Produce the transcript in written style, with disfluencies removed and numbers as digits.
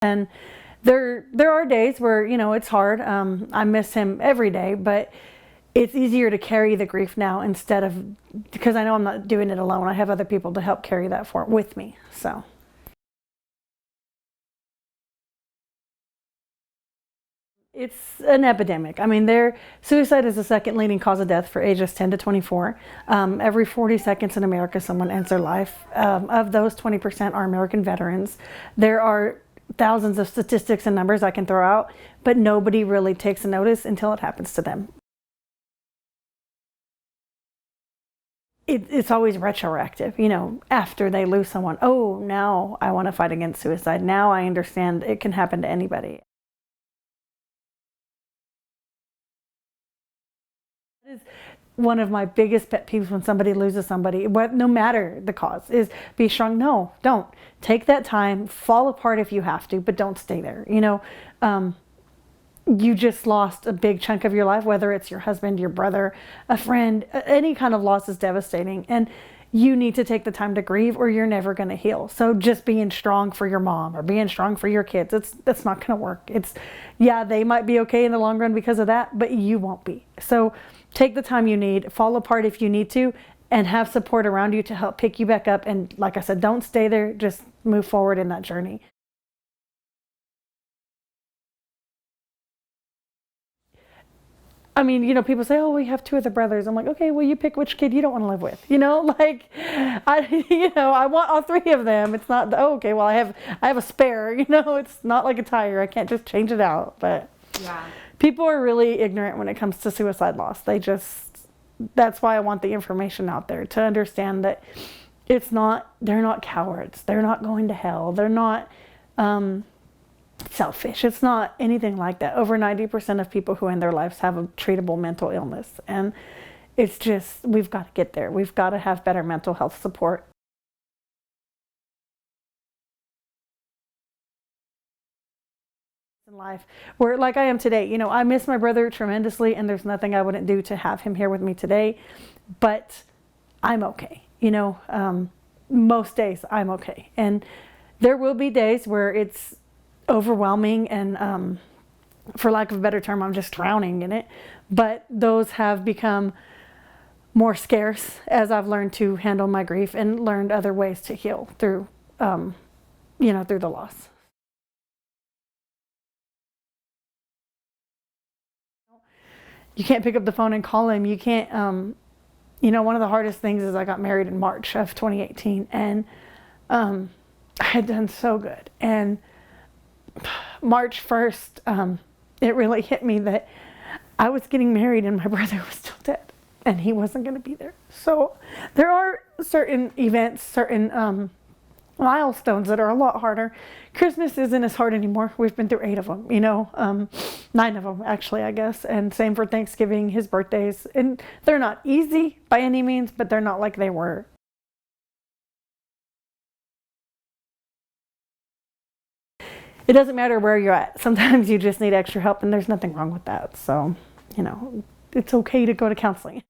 And there are days where, it's hard. I miss him every day, but it's easier to carry the grief now instead of, because I know I'm not doing it alone. I have other people to help carry that with me. So. It's an epidemic. I mean, suicide is the second leading cause of death for ages 10 to 24. Every 40 seconds in America, someone ends their life. Of those, 20% are American veterans. There are thousands of statistics and numbers I can throw out, but nobody really takes a notice until it happens to them. It's always retroactive, after they lose someone. Oh, now I want to fight against suicide. Now I understand it can happen to anybody. Is one of my biggest pet peeves when somebody loses somebody, no matter the cause, is be strong. No, don't. Take that time, fall apart if you have to, but don't stay there. You just lost a big chunk of your life, whether it's your husband, your brother, a friend. Any kind of loss is devastating, and you need to take the time to grieve or you're never going to heal. So just being strong for your mom or being strong for your kids, that's not going to work. Yeah, they might be okay in the long run because of that, but you won't be. So take the time you need, fall apart if you need to, and have support around you to help pick you back up. And like I said, don't stay there, just move forward in that journey. I mean, people say, oh, we have two other brothers. I'm like, okay, well, you pick which kid you don't want to live with. I want all three of them. It's not, oh, okay, well, I have a spare, it's not like a tire. I can't just change it out. But Yeah. people are really ignorant when it comes to suicide loss. That's why I want the information out there to understand that they're not cowards. They're not going to hell. They're not, selfish. It's not anything like that. Over 90% of people who end their lives have a treatable mental illness. And it's just, we've got to get there. We've got to have better mental health support. In life where, like I am today, I miss my brother tremendously, and there's nothing I wouldn't do to have him here with me today, but I'm okay. Most days I'm okay. And there will be days where it's overwhelming and for lack of a better term, I'm just drowning in it. But those have become more scarce as I've learned to handle my grief and learned other ways to heal through through the loss. You can't pick up the phone and call him. You can't one of the hardest things is I got married in March of 2018, and I had done so good. And March 1st, it really hit me that I was getting married and my brother was still dead and he wasn't going to be there. So there are certain events, certain milestones that are a lot harder. Christmas isn't as hard anymore. We've been through 8 of them, 9 of them actually, I guess. And same for Thanksgiving, his birthdays. And they're not easy by any means, but they're not like they were. It doesn't matter where you're at. Sometimes you just need extra help, and there's nothing wrong with that. So, it's okay to go to counseling.